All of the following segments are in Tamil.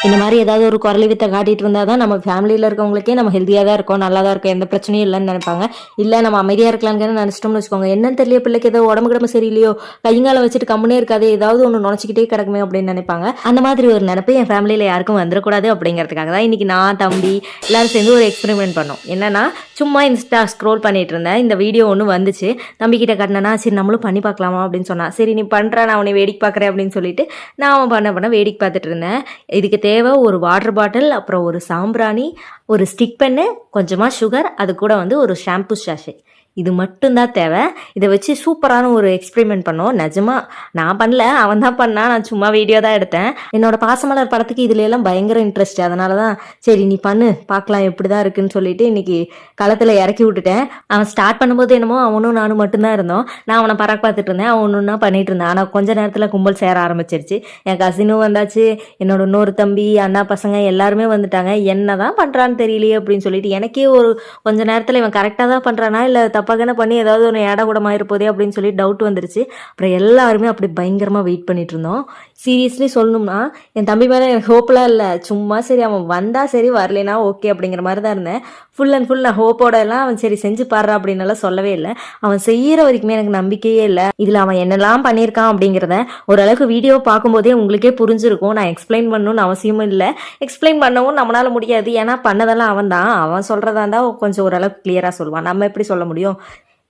இந்த மாதிரி ஏதாவது ஒரு குரலி வித்தை காட்டிட்டு இருந்தால் தான் நம்ம ஃபேமிலியில் இருக்கவங்களுக்கே நம்ம ஹெல்த்தியாக தான் இருக்கோம், நல்லா தான் இருக்கும், எந்த பிரச்சனையும் இல்லைன்னு நினைப்பாங்க. இல்லை நம்ம அமைதியாக இருக்கலாம்னு நினச்சிட்டோம்னு வச்சுக்கோங்க, என்னன்னு தெரியல பிள்ளைக்கு ஏதோ உடம்பு கிடம்பு சரியில்லையோ, கைங்கால வச்சுட்டு கம்முனே இருக்காது, ஏதாவது ஒன்று நுழைச்சிக்கிட்டே கிடக்குமே அப்படின்னு நினைப்பாங்க. அந்த மாதிரி ஒரு நினைப்பு என் ஃபேமிலியில் யாருக்கும் வந்துடக்கூடாது அப்படிங்கிறதுக்காக தான் இன்னைக்கு நான் தம்பி எல்லாரும் சேர்ந்து ஒரு எக்ஸ்பெரிமெண்ட் பண்ணோம். என்னன்னா சும்மா இன்ஸ்டா ஸ்க்ரோல் பண்ணிட்டு இருந்தேன், இந்த வீடியோ ஒன்று வந்துச்சு. தம்பிக்கிட்ட காட்டினா சரி நம்மளும் பண்ணி பார்க்கலாமா அப்படின்னு சொன்னா. சரி நீ பண்ணுற, நான் அவனை வேடிக்கை பார்க்குறேன் அப்படின்னு சொல்லிட்டு நான் அவன் பண்ண வேடிக்கை பார்த்துட்டு இருந்தேன். இதுக்கு தேவை ஒரு வாட்டர் பாட்டில், அப்புறம் ஒரு சாம்பிராணி, ஒரு ஸ்டிக் பென்னு, கொஞ்சமாக சுகர், அது கூட வந்து ஒரு ஷாம்பு சாஷே, இது மட்டும்தான் தேவை. இதை வச்சு சூப்பரான ஒரு எக்ஸ்பெரிமெண்ட் பண்ணோம். நிஜமா நான் பண்ணல, அவன் தான் பண்ணா, நான் சும்மா வீடியோ தான் எடுத்தேன். என்னோட பாசமலர் படத்துக்கு இதுல எல்லாம் பயங்கர இன்ட்ரெஸ்ட், அதனால தான் சரி நீ பண்ணு பார்க்கலாம் எப்படி தான் இருக்குன்னு சொல்லிட்டு இன்னைக்கு களத்தில் இறக்கி விட்டுட்டேன். அவன் ஸ்டார்ட் பண்ணும்போது என்னமோ அவனும் நானும் மட்டும்தான் இருந்தோம். நான் அவனை பறக்க பார்த்துட்டு இருந்தேன், அவன் ஒன்று பண்ணிட்டு இருந்தான். ஆனால் கொஞ்ச நேரத்தில் கும்பல் சேர ஆரம்பிச்சிருச்சு. என் கசினும் வந்தாச்சு, என்னோட இன்னொரு தம்பி, அண்ணா பசங்க எல்லாருமே வந்துட்டாங்க. என்ன தான் பண்ணுறான்னு தெரியலையே அப்படின்னு சொல்லிட்டு எனக்கே ஒரு கொஞ்ச நேரத்தில் இவன் கரெக்டாக தான் பண்ணுறானா இல்லை தப்பாக பண்ணி ஏதாவது ஒன்று ஏடா கூட இருப்போதே அப்படின்னு சொல்லி டவுட் வந்துருச்சு. அப்புறம் எல்லாருமே அப்படி பயங்கரமாக வெயிட் பண்ணிட்டு இருந்தோம். சீரியஸ்லி சொல்லணும்னா என் தம்பி மேலே எனக்கு ஹோப்லாம் இல்லை, சும்மா சரி அவன் வந்தா சரி வரலைனா ஓகே அப்படிங்கிற மாதிரி தான் இருந்தேன். ஃபுல் அண்ட் ஃபுல் நான் ஹோப்போட எல்லாம் அவன் சரி செஞ்சு பாடுறா அப்படின்னு சொல்லவே இல்லை. அவன் செய்யற வரைக்குமே எனக்கு நம்பிக்கையே இல்லை. இதில் அவன் என்னெல்லாம் பண்ணியிருக்கான் அப்படிங்கிறத ஓரளவுக்கு வீடியோ பார்க்கும்போதே உங்களுக்கே புரிஞ்சிருக்கும். நான் எக்ஸ்பிளைன் பண்ணணும்னு அவசியமும் இல்லை, எக்ஸ்பிளைன் பண்ணவும் நம்மளால முடியாது. ஏன்னா பண்ணதெல்லாம் அவன் தான், அவன் சொல்றதா இருந்தால் கொஞ்சம் ஓரளவுக்கு கிளியரா சொல்லுவான், நம்ம எப்படி சொல்ல முடியும்?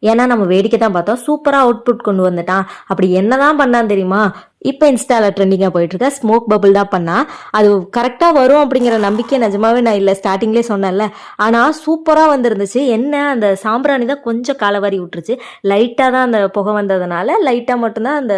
ஏன்னா நம்ம வேடிக்கை தான் பார்த்தோம், சூப்பராக அவுட்புட் கொண்டு வந்துட்டான். அப்படி என்னதான் பண்ணான்னு தெரியுமா? இப்போ இன்ஸ்டாவில் ட்ரெண்டிங்காக போயிட்டு இருக்க ஸ்மோக் பபிள் தான் பண்ணா. அது கரெக்டாக வரும் அப்படிங்கிற நம்பிக்கை நிஜமாவே நான் இல்லை, ஸ்டார்டிங்லேயே சொன்னேன்ல. ஆனால் சூப்பராக வந்துருந்துச்சு. என்ன அந்த சாம்பிராணி தான் கொஞ்சம் காலவாரி விட்டுருச்சு, லைட்டாக தான் அந்த புகை வந்ததுனால லைட்டாக மட்டும்தான் அந்த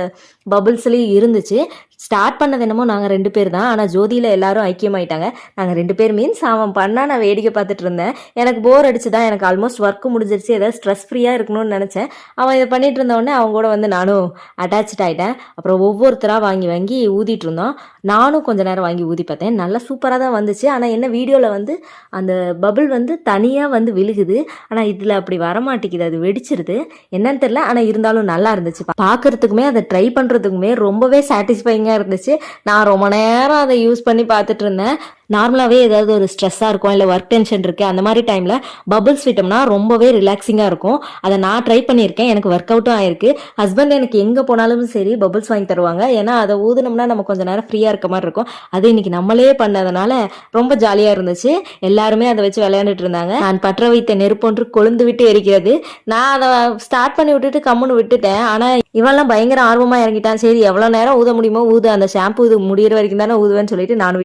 பபிள்ஸ்லேயும் இருந்துச்சு. ஸ்டார்ட் பண்ணது என்னமோ நாங்கள் 2 பேர் தான், ஆனால் ஜோதியில் எல்லாரும் ஐக்கியமாயிட்டாங்க. நாங்கள் 2 பேர் மீன்ஸ் அவன் பண்ணால் நான் வேடிக்கை பார்த்துட்டு இருந்தேன். எனக்கு போர் அடிச்சு தான், எனக்கு ஆல்மோஸ்ட் ஒர்க்கு முடிஞ்சிருச்சு, ஏதாவது ஸ்ட்ரெஸ் ஃப்ரீயாக இருக்கணும்னு நினச்சேன். அவன் இதை பண்ணிட்டு இருந்தவொடனே அவங்க கூட வந்து நானும் அட்டாச் ஆகிட்டேன். அப்புறம் ஒவ்வொருத்தராக வாங்கி வாங்கி ஊதிட்டு இருந்தோம். நானும் கொஞ்ச நேரம் வாங்கி ஊதி பார்த்தேன், நல்லா சூப்பராக தான் வந்துச்சு. ஆனால் என்ன வீடியோவில் வந்து அந்த பபிள் வந்து தனியாக வந்து விழுகுது, ஆனால் இதில் அப்படி வரமாட்டேங்குது, அது வெடிச்சிருது, என்னன்னு தெரியல. ஆனால் இருந்தாலும் நல்லா இருந்துச்சு பார்க்கறதுக்குமே, அதை ட்ரை பண்ணுறதுக்குமே ரொம்பவே சாட்டிஸ்ஃபைங்காக இருந்துச்சு. நான் ரொம்ப நேரம் அதை யூஸ் பண்ணி பார்த்துட்டு இருந்தேன். நார்மலாகவே ஏதாவது ஒரு ஸ்ட்ரெஸ்ஸாக இருக்கும், இல்லை ஒர்க் டென்ஷன் இருக்குது, அந்த மாதிரி டைமில் பபிள்ஸ் விட்டோம்னா ரொம்பவே ரிலாக்ஸிங்காக இருக்கும். அதை நான் ட்ரை பண்ணியிருக்கேன், எனக்கு ஒர்க் அவுட்டும் ஆயிருக்கு. ஹஸ்பண்ட் எனக்கு எங்கே போனாலும் சரி பபிள்ஸ் வாங்கி தருவாங்க. ஏன்னா அதை ஊதுனோம்னா நம்ம கொஞ்சம் நேரம் ஃப்ரீயாக இருக்க மாதிரி இருக்கும். அது இன்னைக்கு நம்மளே பண்ணதுனால ரொம்ப ஜாலியாக இருந்துச்சு. எல்லாருமே அதை வச்சு விளையாண்டுட்டு இருந்தாங்க. நான் பற்ற வைத்த நெருப்பொன்று கொழுந்து விட்டு எரிக்கிறது. நான் அதை ஸ்டார்ட் பண்ணி விட்டுட்டு கம்முன்னு விட்டுட்டேன். ஆனால் இவெல்லாம் பயங்கர ஆர்வமாக இறங்கிட்டான். சரி எவ்வளோ நேரம் ஊத முடியுமோ ஊது, அந்த ஷாம்பு இது முடிகிற வரைக்கும் தானே ஊதுவேன்னு சொல்லிட்டு நான்